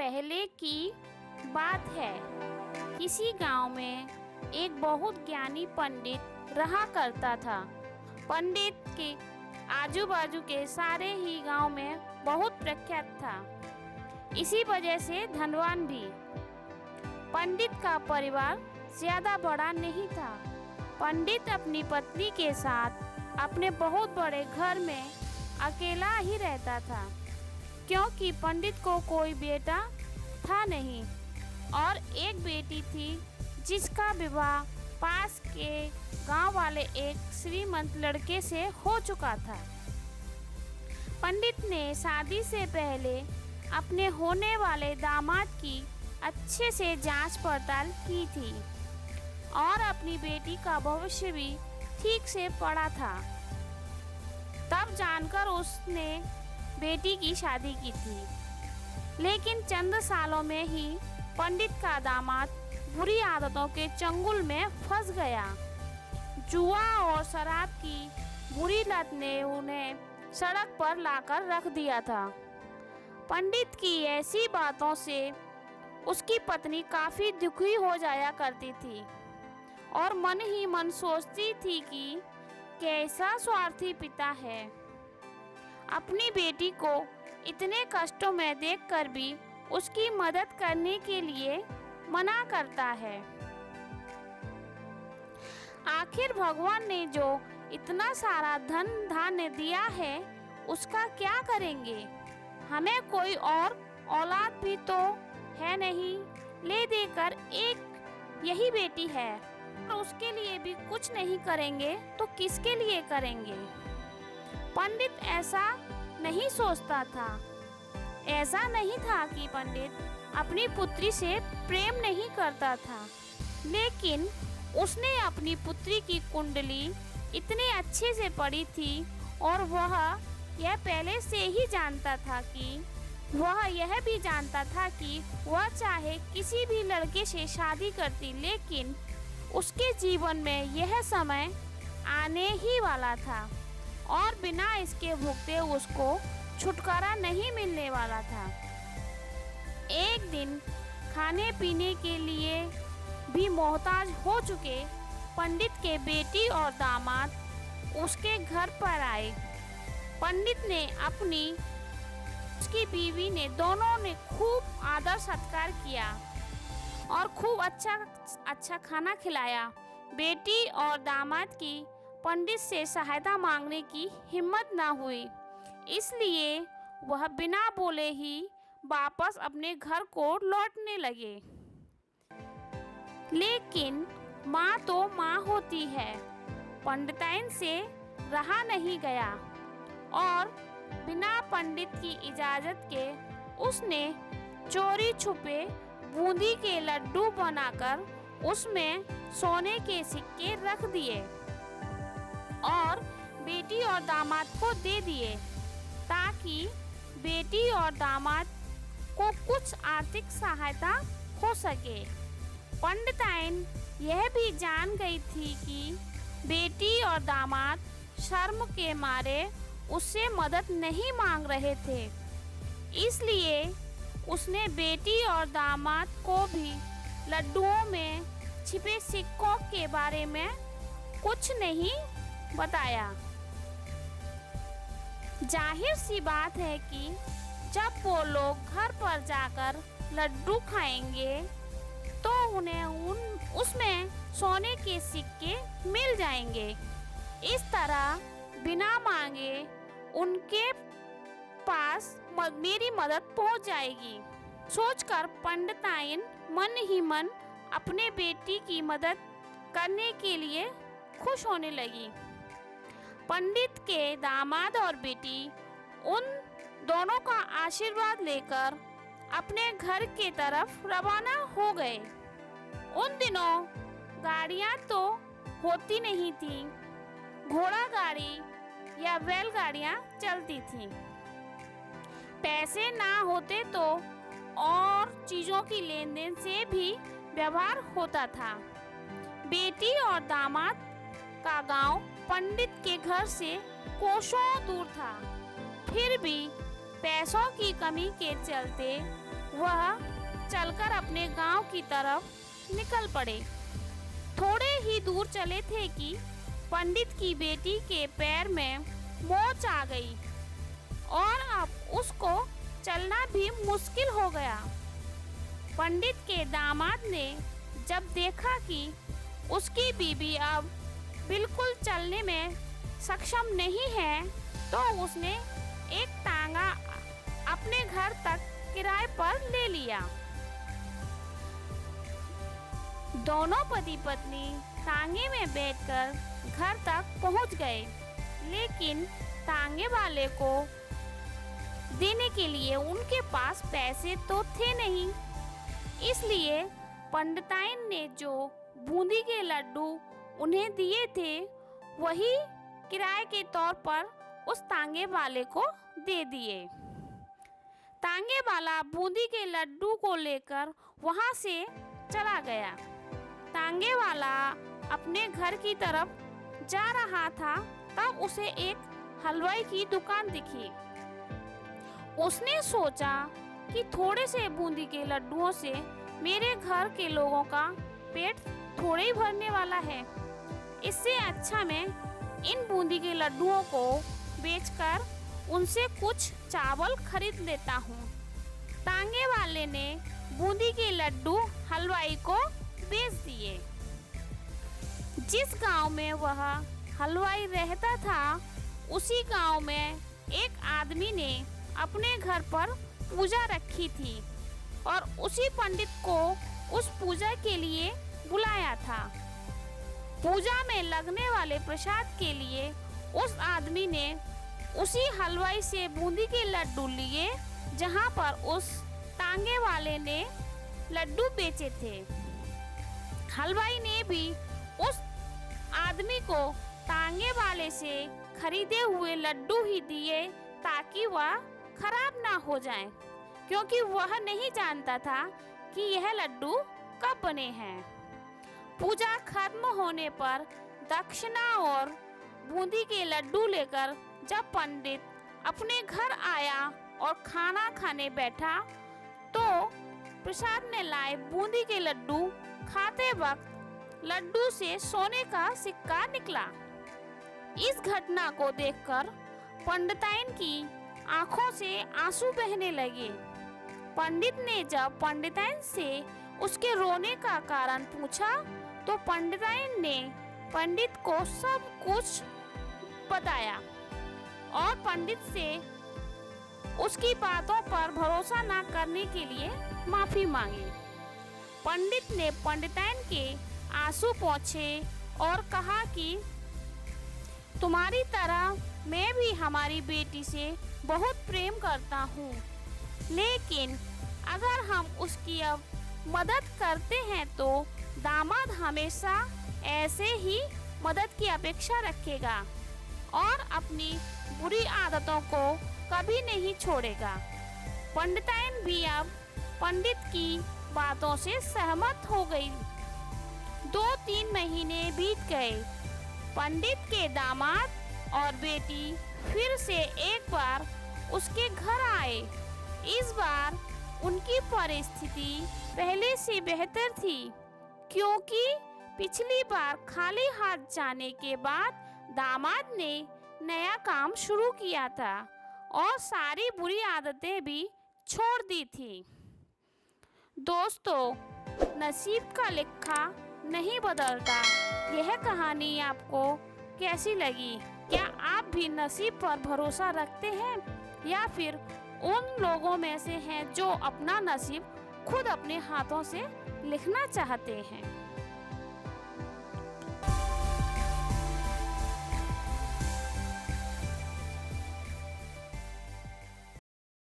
पहले की बात है। किसी गांव में एक बहुत ज्ञानी पंडित रहा करता था। पंडित के आजू बाजू के सारे ही गांव में बहुत प्रख्यात था, इसी वजह से धनवान भी। पंडित का परिवार ज्यादा बड़ा नहीं था। पंडित अपनी पत्नी के साथ अपने बहुत बड़े घर में अकेला ही रहता था, क्योंकि पंडित को कोई बेटा था नहीं और एक बेटी थी जिसका विवाह पास के गांव वाले एक श्रीमंत लड़के से हो चुका था। पंडित ने शादी से पहले अपने होने वाले दामाद की अच्छे से जांच पड़ताल की थी और अपनी बेटी का भविष्य भी ठीक से पढ़ा था। तब जानकर उसने बेटी की शादी की थी। लेकिन चंद सालों में ही पंडित का दामाद बुरी आदतों के चंगुल में फंस गया। जुआ और शराब की बुरी लत ने उन्हें सड़क पर लाकर रख दिया था। पंडित की ऐसी बातों से उसकी पत्नी काफी दुखी हो जाया करती थी और मन ही मन सोचती थी कि कैसा स्वार्थी पिता है, अपनी बेटी को इतने कष्टों में देखकर भी उसकी मदद करने के लिए मना करता है। आखिर भगवान ने जो इतना सारा धन धान्य दिया है उसका क्या करेंगे? हमें कोई और औलाद भी तो है नहीं, ले देकर एक यही बेटी है और उसके लिए भी कुछ नहीं करेंगे तो किसके लिए करेंगे? पंडित ऐसा नहीं सोचता था। ऐसा नहीं था कि पंडित अपनी पुत्री से प्रेम नहीं करता था, लेकिन उसने अपनी पुत्री की कुंडली इतने अच्छे से पढ़ी थी और वह यह पहले से ही जानता था कि वह यह भी जानता था कि वह चाहे किसी भी लड़के से शादी करती, लेकिन उसके जीवन में यह समय आने ही वाला था और बिना इसके भुगते उसको छुटकारा नहीं मिलने वाला था। एक दिन खाने पीने के लिए भी मोहताज हो चुके पंडित के बेटी और दामाद उसके घर पर आए। पंडित ने उसकी बीवी ने दोनों ने खूब आदर सत्कार किया और खूब अच्छा खाना खिलाया। बेटी और दामाद की पंडित से सहायता मांगने की हिम्मत ना हुई, इसलिए वह बिना बोले ही वापस अपने घर को लौटने लगे। लेकिन माँ तो माँ होती है। पंडिताइन से रहा नहीं गया और बिना पंडित की इजाज़त के उसने चोरी छुपे बूंदी के लड्डू बनाकर उसमें सोने के सिक्के रख दिए और बेटी और दामाद को दे दिए, ताकि बेटी और दामाद को कुछ आर्थिक सहायता हो सके। पंडिताइन यह भी जान गई थी कि बेटी और दामाद शर्म के मारे उससे मदद नहीं मांग रहे थे, इसलिए उसने बेटी और दामाद को भी लड्डुओं में छिपे सिक्कों के बारे में कुछ नहीं बताया। जाहिर सी बात है कि जब वो लोग घर पर जाकर लड्डू खाएंगे तो उन्हें उसमें सोने के सिक्के मिल जाएंगे। इस तरह बिना मांगे उनके पास मेरी मदद पहुंच जाएगी। सोचकर पंडिताइन मन ही मन अपने बेटी की मदद करने के लिए खुश होने लगी। पंडित के दामाद और बेटी उन दोनों का आशीर्वाद लेकर अपने घर के तरफ रवाना हो गए। उन दिनों गाड़ियां तो होती नहीं थी, घोड़ा गाड़ी या बैलगाड़ियां चलती थीं। पैसे ना होते तो और चीज़ों की लेन देन से भी व्यवहार होता था। बेटी और दामाद का गांव पंडित के घर से कोसों दूर था, फिर भी पैसों की कमी के चलते वह चलकर अपने गांव की तरफ निकल पड़े। थोड़े ही दूर चले थे कि पंडित की बेटी के पैर में मोच आ गई और अब उसको चलना भी मुश्किल हो गया। पंडित के दामाद ने जब देखा कि उसकी बीबी अब बिल्कुल चलने में सक्षम नहीं है, तो उसने एक तांगा अपने घर तक किराए पर ले लिया। दोनों पति पत्नी तांगे में बैठकर घर तक पहुंच गए, लेकिन तांगे वाले को देने के लिए उनके पास पैसे तो थे नहीं। इसलिए पंडिताइन ने जो बूंदी के लड्डू उन्हें दिए थे, वही किराए के तौर पर उस तांगे वाले को दे दिए। तांगे वाला बूंदी के लड्डू को लेकर वहां से चला गया। तांगे वाला अपने घर की तरफ जा रहा था, तब उसे एक हलवाई की दुकान दिखी। उसने सोचा कि थोड़े से बूंदी के लड्डुओं से मेरे घर के लोगों का पेट थोड़े ही भरने वाला है। इससे अच्छा मैं इन बूंदी के लड्डुओं को बेचकर उनसे कुछ चावल खरीद लेता हूँ। तांगे वाले ने बूंदी के लड्डू हलवाई को बेच दिए। जिस गांव में वह हलवाई रहता था, उसी गांव में एक आदमी ने अपने घर पर पूजा रखी थी और उसी पंडित को उस पूजा के लिए बुलाया था। पूजा में लगने वाले प्रसाद के लिए उस आदमी ने उसी हलवाई से बूंदी के लड्डू लिए, जहां पर उस तांगे वाले ने लड्डू बेचे थे। हलवाई ने भी उस आदमी को तांगे वाले से खरीदे हुए लड्डू ही दिए, ताकि वह खराब ना हो जाएं, क्योंकि वह नहीं जानता था कि यह लड्डू कब बने हैं। पूजा खत्म होने पर दक्षिणा और बूंदी के लड्डू लेकर जब पंडित अपने घर आया और खाना खाने बैठा, तो प्रसाद में लाए बूंदी के लड्डू खाते वक्त लड्डू से सोने का सिक्का निकला। इस घटना को देखकर पंडिताइन की आंखों से आंसू बहने लगे। पंडित ने जब पंडिताइन से उसके रोने का कारण पूछा, तो पंडिताइन ने पंडित को सब कुछ बताया और पंडित से उसकी बातों पर भरोसा न करने के लिए माफी मांगी। पंडित ने पंडिताइन के आंसू पोंछे और कहा कि तुम्हारी तरह मैं भी हमारी बेटी से बहुत प्रेम करता हूँ, लेकिन अगर हम उसकी अब मदद करते हैं तो दामाद हमेशा ऐसे ही मदद की अपेक्षा रखेगा और अपनी बुरी आदतों को कभी नहीं छोड़ेगा। पंडिताइन भी अब पंडित की बातों से सहमत हो गई। 2-3 महीने बीत गए। पंडित के दामाद और बेटी फिर से एक बार उसके घर आए। इस बार उनकी परिस्थिति पहले से बेहतर थी, क्योंकि पिछली बार खाली हाथ जाने के बाद दामाद ने नया काम शुरू किया था और सारी बुरी आदतें भी छोड़ दी थी। दोस्तों, नसीब का लिखा नहीं बदलता। यह कहानी आपको कैसी लगी? क्या आप भी नसीब पर भरोसा रखते हैं या फिर उन लोगों में से हैं जो अपना नसीब खुद अपने हाथों से लिखना चाहते हैं?